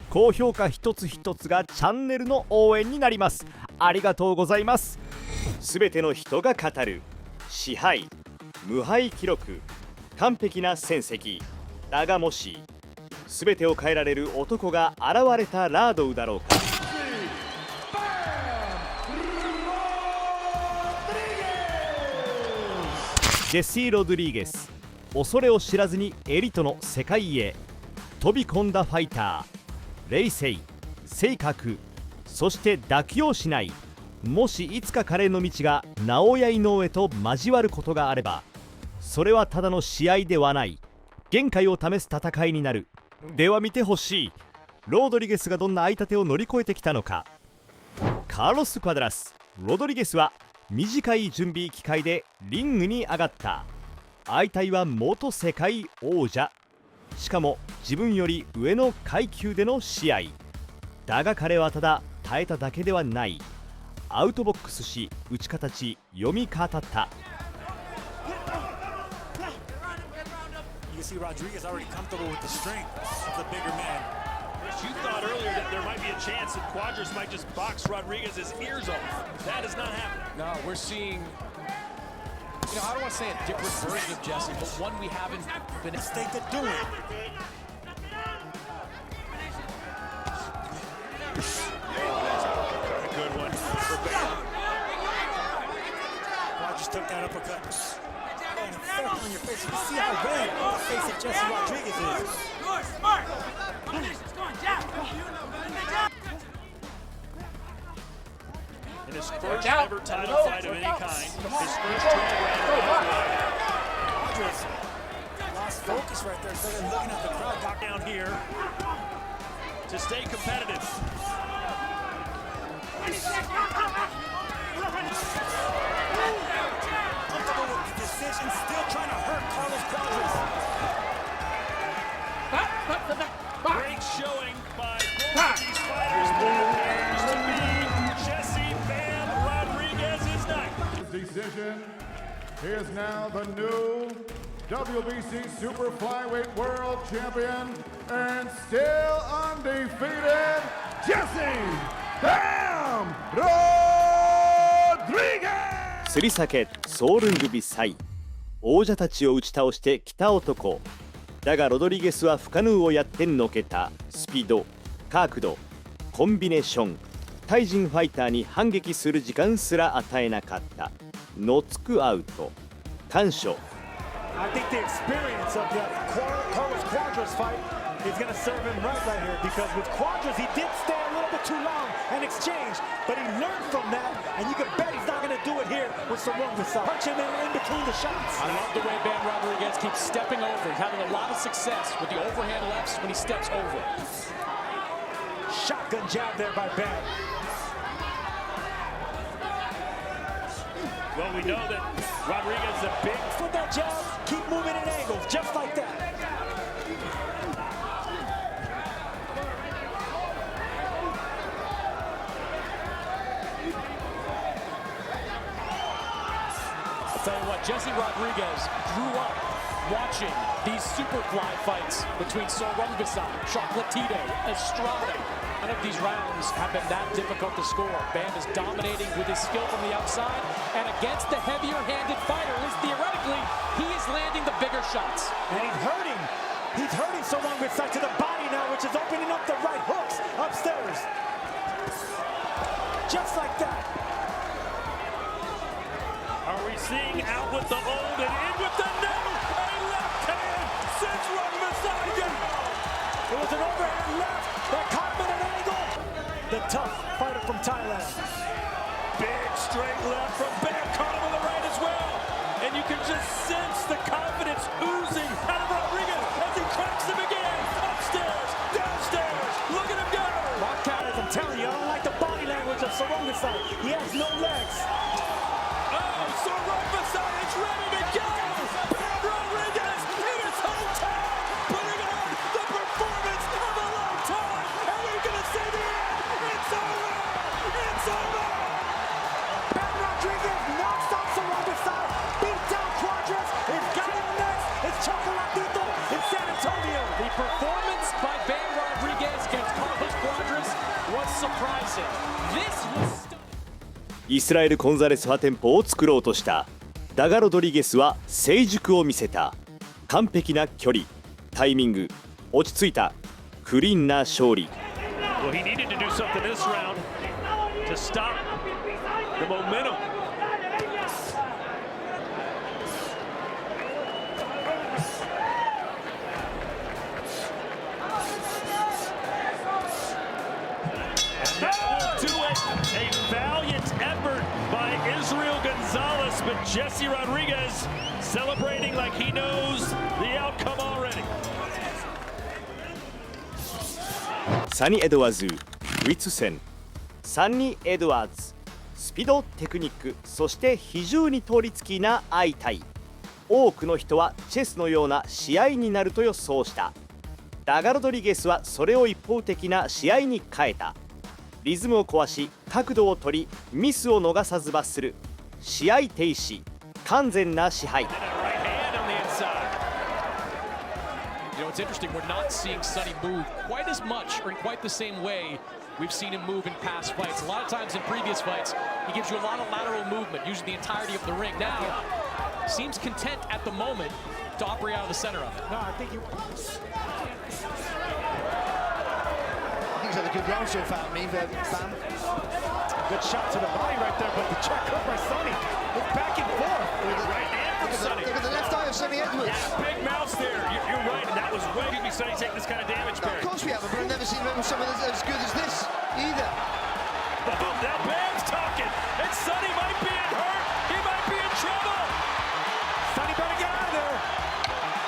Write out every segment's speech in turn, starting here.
高評価一つ一つがチャンネルの応援になります。ありがとうございます。すべての人が語る支配、無敗記録、完璧な戦績。だがもしすべてを変えられる男が現れたラードウだろうか。ジェシー・ロドリゲス、恐れを知らずにエリートの世界へ飛び込んだファイター。冷静、正確、そして妥協しない。もしいつか彼の道が直哉井上と交わることがあれば、それはただの試合ではない、限界を試す戦いになる。では見てほしい。ロードリゲスがどんな相立てを乗り越えてきたのか。カーロス・クアドラス、ロドリゲスは短い準備機会でリングに上がった。相対は元世界王者、しかも自分より上の階級での試合だが、彼はただ耐えただけではない。アウトボックスし、打ち形読み語った。You thought earlier that there might be a chance that Cuadras might just box Rodriguez's ears off. That is not happening. No, we're seeing, I don't want to say a different version of Jesse, but one we haven't been Mistake to do it. A good one. Cuadras took that uppercut. And effect on your face. You see how red the face of Jesse Rodriguez is. In his first ever title fight of any kind, his first 12-round Cuadras lost focus right there, so they're looking at the crowd back down here to stay competitive. Comfortable with the decision, still trying to hurt Carlos Cuadras. Great showing by both of these fighters. Appears to be Jesse Bam Rodriguez's night. Decision. Here's now the new WBC Super Flyweight World Champion and still undefeated, Jesse Bam Rodriguez! 釣り酒ソールングビサイ、王者たちを打ち倒してきた男だが、ロドリゲスは不可能をやってのけた。スピード、角度、コンビネーション、対人ファイターに反撃する時間すら与えなかった。ノツクアウト、完勝。I think the experience of the Carlos Cuadras fight is going to serve him right here, because with Cuadras he did stay a little bit too long and exchange, but he learned from that, and you can bet he's not going to do it here with Rungvisai. Punch him in between the shots. I love the way Bam Rodriguez keeps stepping over. He's having a lot of success with the overhand lefts when he steps over. Shotgun jab there by Bam. Well, we know that Rodriguez is a big foot that jab. Keep moving in angles, just like that. I'll tell you what, Jesse Rodriguez grew up watching these superfly fights between Rungvisai, Chocolatito, Estrada. None of these rounds have been that difficult to score. Bam is dominating with his skill from the outside, and against the heavier-handed fighter, at least theoretically, he is landing the bigger shots. And he's hurting Rungvisai to the body now, which is opening up the right hooks upstairs. Just like that. Are we seeing out with the old and in with the new? A left hand sends Rungvisai down. It was an overhand left that caught him at an angle. The tough fighter from Thailand. Big straight left from Bam, caught him on the right as well. And you can just sense the confidence oozing out of Rodriguez as he cracks him again. Upstairs, downstairs, look at him go. Marquez, I'm telling you, I don't like the body language of Rungvisai. He has no legs. Rungvisai is ready to go! Bam Rodriguez in his hometown, putting on the performance of a lifetime! And we're gonna see the end! It's over! It's over! Bam Rodriguez knocks off Rungvisai, beats down Cuadras. His guy on next is Chocolatito in San Antonio. The performance by Bam Rodriguez against Carlos surprising. This was イスラエル・コンザレス派テンポを作ろうとしたダガ・ロドリゲスは成熟を見せた。完璧な距離、タイミング、落ち着いたクリーンな勝利。 Well, he needed to do something this round to stop the momentum. And that will do it. A valiant effort by Israel Gonzalez, but Jesse Rodriguez celebrating like he knows the outcome already. サニー・エドワーズ、ウィツ戦。サニー・エドワーズ、スピード、テクニック、そして非常に通りつきな相対。多くの人はチェスのような試合になると予想した。ダガ・ロドリゲスはそれを一方的な試合に変えた。リズムを壊し、角度を取り、ミスを逃さず罰する。試合停止、完全な支配。You know, it's interesting, we're not seeing Sonny move quite as much or in quite the same way we've seen him move in past fights. A lot of times in previous fights, he gives you a lot of lateral movement, using the entirety of the ring. Now, seems content at the moment to operate out of the center of it. No, I think he's had a good round so far, me, Bam. Good shot to the body right there, but the check up by Sonny. Look back and forth. Right hand from Sonny. Look at the left eye of Sonny Edwards. Yeah, big mouse there. You're right, and that was way to be Sonny taking this kind of damage, No, Barry. of course we haven't, but I've never seen someone as good as this either. Now Bam's talking, and Sonny might be hurt. He might be in trouble. Sonny better get out of there.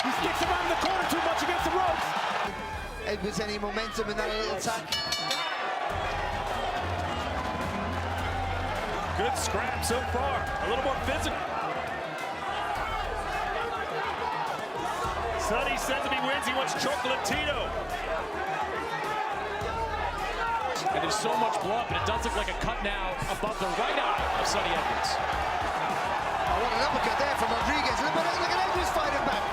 He sticks around the corner too much against the ropes. Edwards, any momentum in that attack? Good scrap so far. A little more physical. Sonny says if he wins, he wants Chocolatito. And there's so much blood, but it does look like a cut now above the right eye of Sonny Edwards. Oh, what an uppercut there from Rodriguez. Look at Edwards fighting back.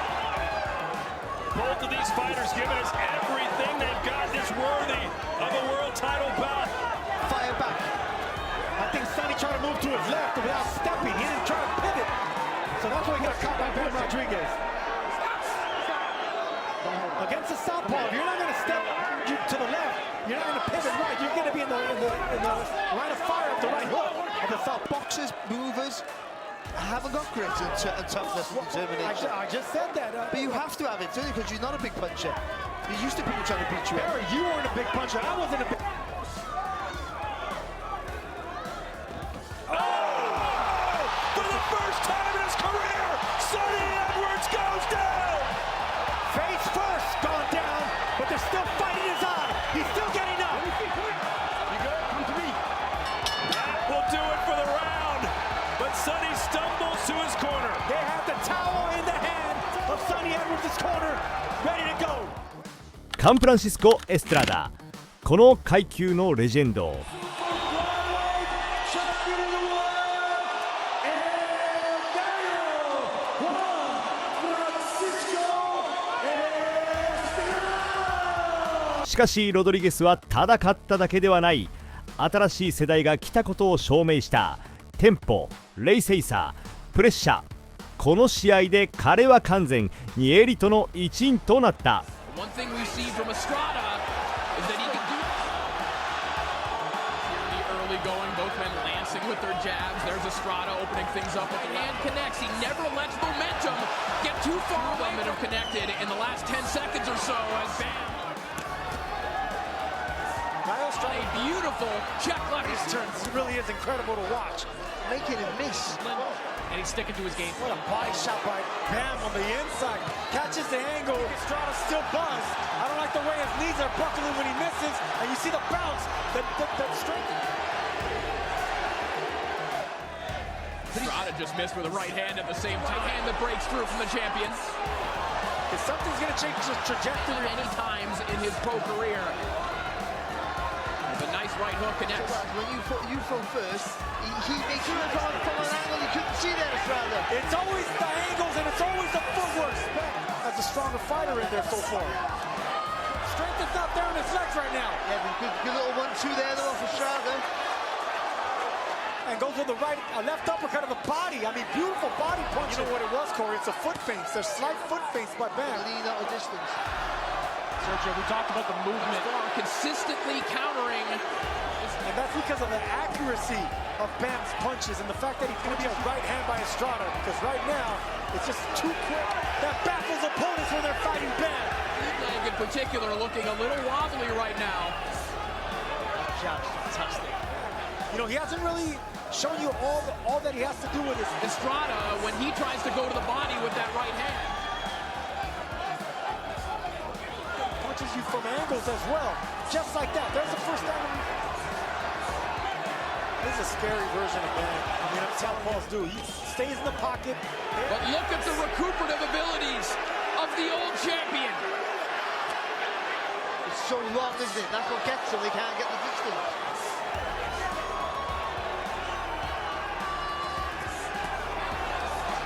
Both of these fighters giving us everything they've got that's worthy of a world title bout. Fire back. I think Sonny tried to move to his left without stepping. He didn't try to pivot. So that's why he got caught by Bam Rodriguez. Against the southpaw, if you're not going to step to the left, you're not going to pivot right. You're going to be in the line of fire of the right hook of the south. Boxers, movers, haven't got grit and toughness and determination. I just said that. But you have to have it, only because you're not a big puncher. You're used to people trying to beat you Barry, out. you weren't a big puncher. I wasn't a big... For the first time in his career, Sonny Edwards goes down! Face first, gone down, but they're still fighting his eye. He's still getting up. You good? Come to me. That will do it for the round, but Sonny stumbles to his corner. They have the towel in the hand of Sonny Edwards' corner, ready to go. カンフランシスコ・エストラダ、この階級のレジェンド。しかしロドリゲスはただ勝っただけではない。新しい世代が来たことを証明した。テンポ、冷静さ、プレッシャー、この試合で彼は完全にエリートの一員となった。One thing we see from Estrada is that he can do early going, both men lancing with their jabs. There's Estrada opening things up with the hand connects. He never lets momentum get too far away. Momentum connected in the last 10 seconds or so as Bam. A beautiful check left. These turns, it really is incredible to watch. Making him miss. And he's sticking to his game. What a body shot by Bam on the inside. Catches the angle. Estrada still buzzed. I don't like the way his knees are buckling when he misses. And you see the bounce, the strength. Estrada just missed with a right hand at the same time. Hand that breaks through from the champion. If something's going to change the trajectory. Many times in his pro career. The nice right hook connects. When you fall first, he makes you from an angle you couldn't see there, Estrada. It's always the angles and it's always the footwork. That's a stronger fighter in there so far. Strength is not there in his legs right now. Yeah, but good little 1-2 there though. and goes with the right, left uppercut of the body. I mean, beautiful body punch. You know what it was, Corey? It's a foot feint. It's a slight foot feint by Bam. Lean out of distance. Sergio, we talked about the movement. Consistently countering. And that's because of the accuracy of Bam's punches and the fact that he threw the right hand by Estrada. Because right now, it's just too quick. That baffles opponents when they're fighting Bam. Leg in particular looking a little wobbly right now. Jab's fantastic. You know, he hasn't really shown you all that he has to do with his Estrada, when he tries to go to the body with that right hand. punches you from angles as well. Just like that. There's the first angle. This is a scary version of Bam. I mean, that's how Paul's do. He stays in the pocket. But look at the recuperative abilities of the old champion. It's so long, isn't it? That's what gets him. They can't get the distance.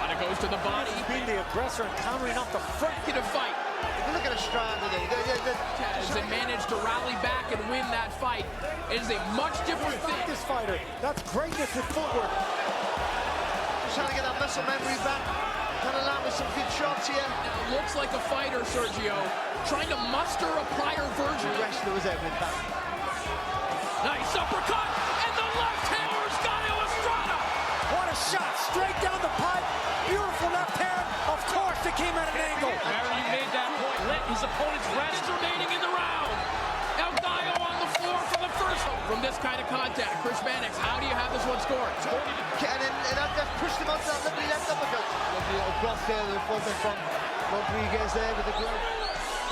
And it goes to the body. Being the aggressor and countering off the front. Get a fight. If you look at Estrada, As they managed to rally back and win that fight, it is a much different thing. This fighter. That's greatness with footwork. just trying to get that muscle memory back. Trying to land with some good shots here. Now, looks like a fighter, Sergio, trying to muster a prior version. The wrestler was out with that. Nice uppercut, and the left hammer's got Estrada. What a shot, straight down the pipe. Beautiful left hand. Of course, it came at an angle. Barry, you made that point. Let his opponent's rest. Remaining in the round. El Gallo on the floor for the first. From this kind of contact, Chris Mannix, how do you have this one scored? And that just pushed him out to that lovely left uppercut. Lovely little block there, the footman from Rodriguez there with the glove.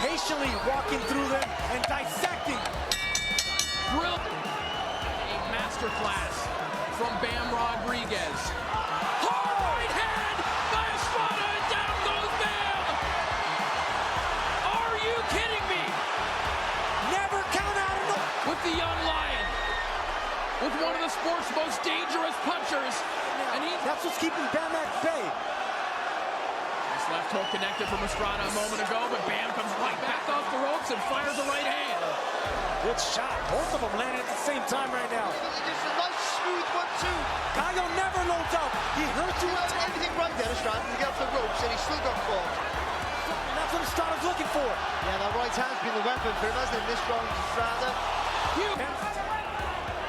Patiently walking through them and dissecting. Brilliant. A masterclass from Bam Rodriguez. Hard right hand by Estrada, and down goes Bam. Are you kidding me? Never count out enough. With the young lion. With one of the sport's most dangerous punchers. And that's what's keeping Bam at bay. This left hook connected from Estrada a moment ago, but Bam comes right back off the ropes and fires the right hand. Good shot. Both of them landing at the same time right now. Just a nice smooth 1-2. Gallo never loads up. He hurts you. He had everything right there, Estrada, to get off the ropes, and he still got caught. And that's what Estrada's looking for. Yeah, that right hand's been the weapon for him, hasn't it, this round, Estrada?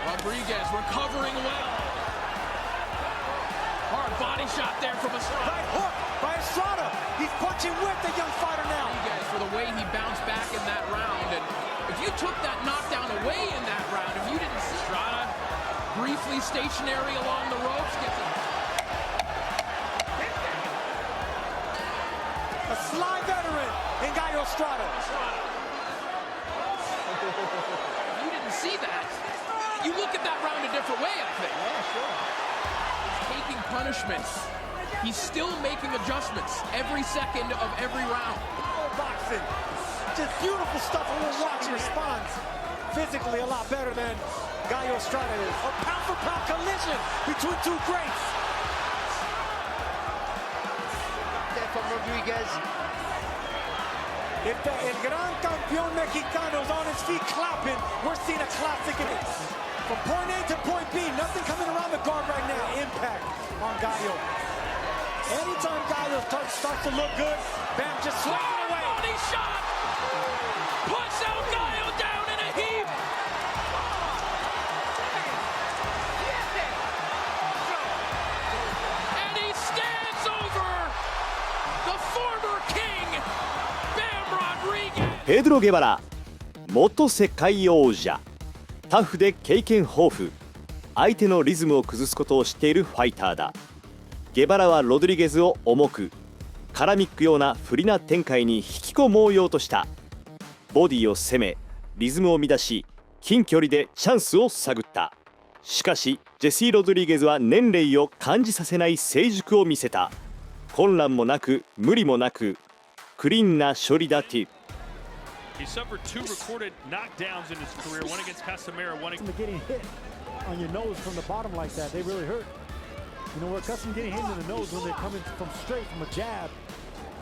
Rodriguez recovering well. Hard body shot there from Estrada. Right hook by Estrada. He's punching with the young fighter now. Rodriguez for the way he bounced back in that round. And if you took that knockdown away in that round, if you didn't see Estrada briefly stationary along the ropes, gets it. A sly veteran in Gallo Estrada. If you didn't see that, you look at that round a different way, I think. Yeah, sure. He's taking punishments. He's still making adjustments every second of every round. Boxing. Just beautiful stuff when we're watching. Responds physically a lot better than Gallo Estrada is. A pound-for-pound collision between two greats. There from Rodriguez. If the El Gran Campeón Mexicano is on his feet clapping, we're seeing a classic in it. From point A to point B, nothing coming around the guard right now. Impact on Gallo. Anytime Gallo starts to look good, Bam just swings it away. Body shot! Puts El Gallo down in a heap! And he stands over the former king, Bam Rodriguez! ペドロ・ゲバラ、元世界王者。タフで経験豊富、相手のリズムを崩すことを知っているファイターだ。ゲバラはロドリゲズを重く絡みっくような不利な展開に引き込もうようとした。ボディを攻めリズムを乱し近距離でチャンスを探った。しかしジェシー・ロドリゲズは年齢を感じさせない成熟を見せた。混乱もなく無理もなくクリーンな処理だ。ティHe suffered 2 recorded knockdowns in his career, one against Casimiro, one against... Getting hit on your nose from the bottom like that, they really hurt. You know, we're accustomed to getting hit in the nose when they're coming from straight from a jab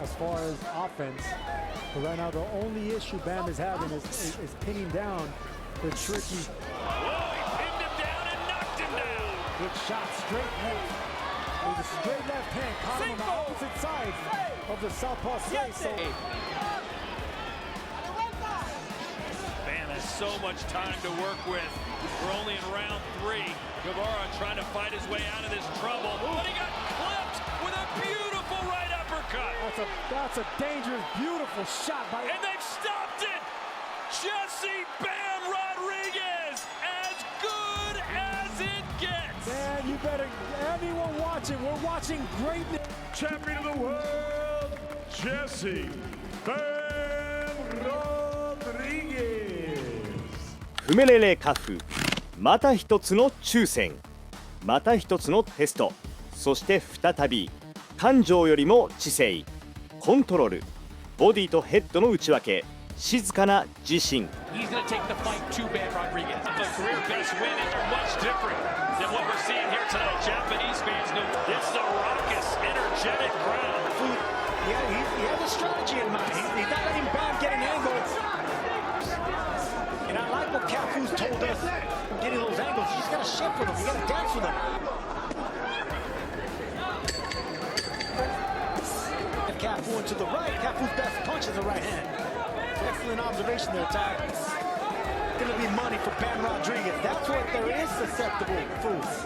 as far as offense. But right now, the only issue Bam is having is pinning down the tricky. Whoa, he pinned him down and knocked him down. Good shot, straight left. With a straight left hand, caught him on the opposite side of the southpaw face. So Bam has so much time to work with. We're only in round 3. Guevara trying to fight his way out of this trouble. But he got clipped with a beautiful right uppercut. that's a dangerous, beautiful shot by. And they've stopped it. Jesse Bam Rodriguez, as good as it gets. Man, you better, anyone watching, we're watching greatness. Champion of the world, Jesse Bam Rodriguez. フメレレカフ、また一つの抽選、また一つのテスト、そして再び感情よりも知性、コントロール、ボディとヘッドの内訳、静かな自信。 He's going to take the fight to Bam Rodriguez. The career best win is much different than what we're seeing here tonight. Japanese fans know it's the raucous, energetic crowd. Yeah, he has a strategy in mind. He's not letting Bam get an angle. And I like what Cafu's told us from getting those angles. You just got to shift with them. You got to dance with them. Cafu to the right. Cafu's best punch is the right hand. Excellent observation there, Ty. Gonna be money for Bam Rodriguez. That's what there is susceptible foods.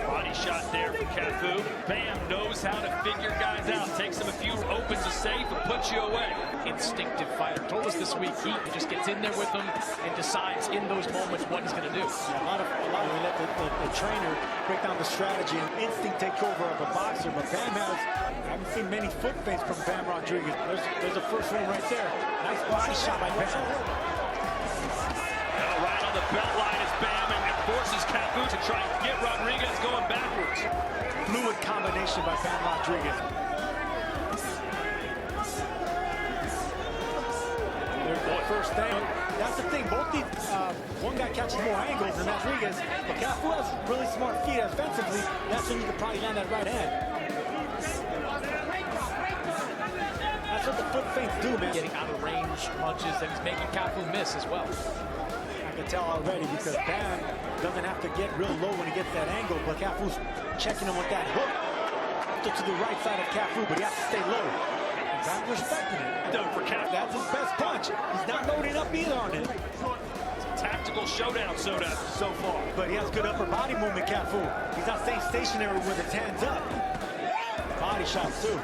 Body shot there for Cafu. Bam knows how to figure guys out. Takes him a few opens a safe and puts you away. Instinctive fighter. Told us this week he just gets in there with them and decides in those moments what he's going to do. Yeah, a lot of we let the trainer break down the strategy and instinct take over of a boxer. But Bam has, I haven't seen many foot feints from Bam Rodriguez. There's the first one right there. Nice body shot by Bam. Right on the belt line is Bam and forces Cafu to try and get Rodriguez going backwards. Fluid combination by Bam Rodriguez. There's the first thing. That's the thing. Both these, one guy catches more angles than Rodriguez, but Cafu has really smart feet offensively. That's when you could probably land that right hand. That's what the foot feints do, man. Getting out of range punches and he's making Cafu miss as well. I can tell already because Bam doesn't have to get real low when he gets that angle, but Cafu's checking him with that hook to the right side of Cafu, but he has to stay low. And Bam's respecting it. For Cafu. That's his best punch. He's not loading up either on it. Tactical showdown so far. But he has good upper body movement, Cafu. He's not staying stationary with his hands up. Body shots too.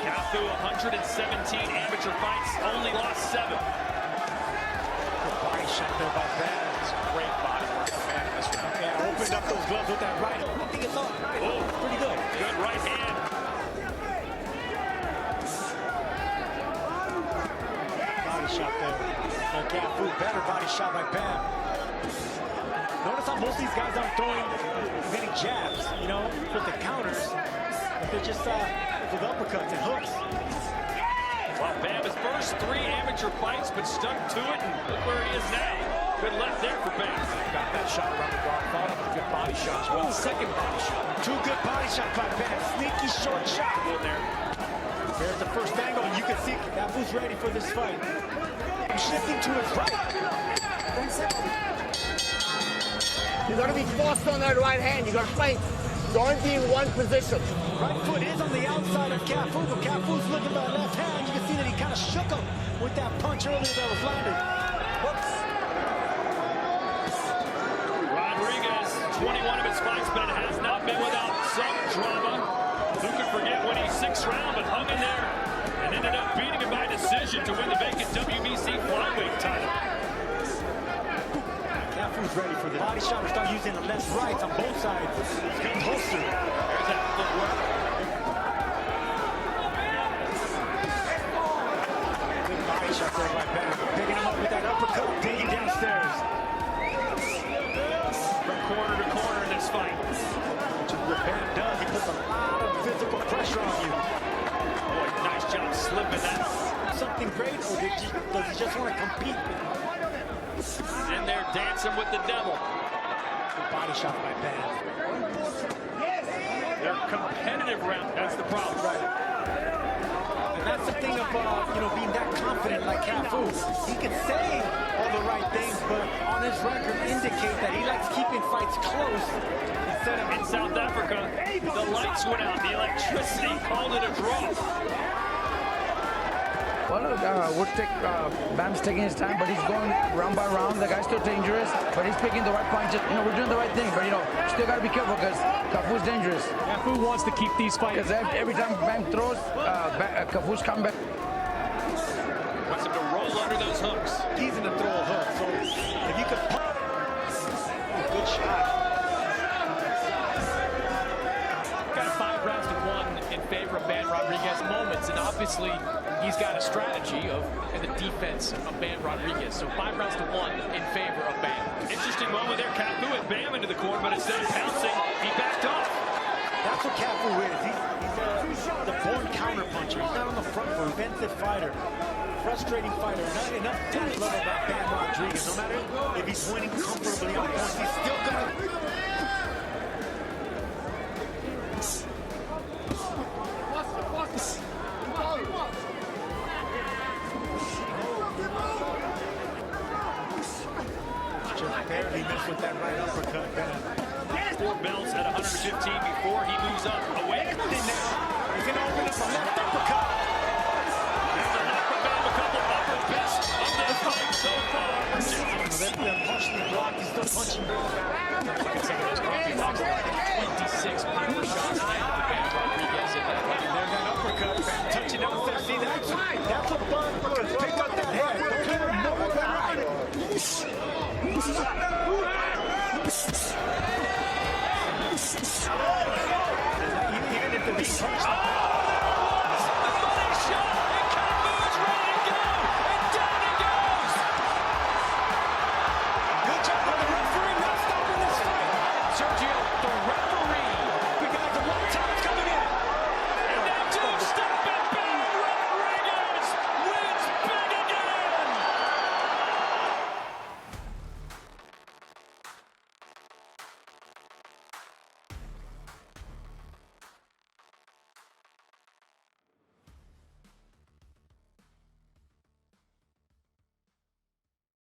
Cafu, 117 amateur fights, only lost 7. Good body shot there by Bam. Great body work by Bam this round. Yeah, opened up those gloves with that right. I think it's up. Oh, Pretty good. good right hand. Body shot there. And Cafu, better body shot by Bam. Notice how most of these guys aren't getting jabs, you know, with the counters. But they're just with uppercuts and hooks. Well, Bam, his first 3 amateur fights, but stuck to it, and look where he is now. Good left there for Bam. Got that shot around the guard. Followed up with a good body shot as well. Second body shot. 2 good body shots by Bam. Sneaky short shot. In there. There's the first angle, and you can see Cafu's ready for this fight. Shifting to his right. You gotta be forced on that right hand. You gotta fight. Don't be in one position. Right foot is on the outside of Cafu, but Cafu's looking by left hand. You can see that he kind of shook him with that punch earlier that was landed. Whoops. Rodriguez, 21 of his fights, but it has not been without some drama. Who could forget when he's 6th round, but hung in there and ended up beating him by decision to win the vacant WBC flyweight title. Cafu's ready for the body shot. We start using the left rights on both sides. It's good holster. There's that footwork. Good body shot there by Bam. Picking him up with that uppercut, digging downstairs. From corner to corner in this fight. Which is what Bam does. He puts a lot of physical pressure on you. Boy, nice job slipping that. Something great, or does he just want to compete? He's in there dancing with the devil. Good body shot by Bam. They're competitive round. That's the problem. Right. And that's the thing of, being that confident like Cafu. He can say all the right things, but on his record indicate that he likes keeping fights close. In South Africa, the lights went out, the electricity called it a draw. Well, Bam's taking his time, but he's going round by round. The guy's still dangerous, but he's picking the right punches. We're doing the right thing, but still got to be careful because Cafu's dangerous. Cafu wants to keep these fights. Because every time Bam throws, Cafu's come back. Wants him to roll under those hooks. He's going to throw a hook, so if you could put a good shot. Got 5 rounds to 1 in favor of Ban Rodriguez moments, and obviously he's got a strategy in the defense of Ban Rodriguez. So 5 rounds to 1 in favor of Ban. Interesting moment there. Cafu had Bam into the corner, but instead of pouncing, he backed off. That's what Cafu is. He's the born counterpuncher. He's not on the front foot. Offensive fighter. Frustrating fighter. Not enough to love about Ban Rodriguez. No matter if he's winning comfortably on points, he's still gonna. Barely missed with that right uppercut. 4 belts at 115 before he moves up away. Now he's going to open up a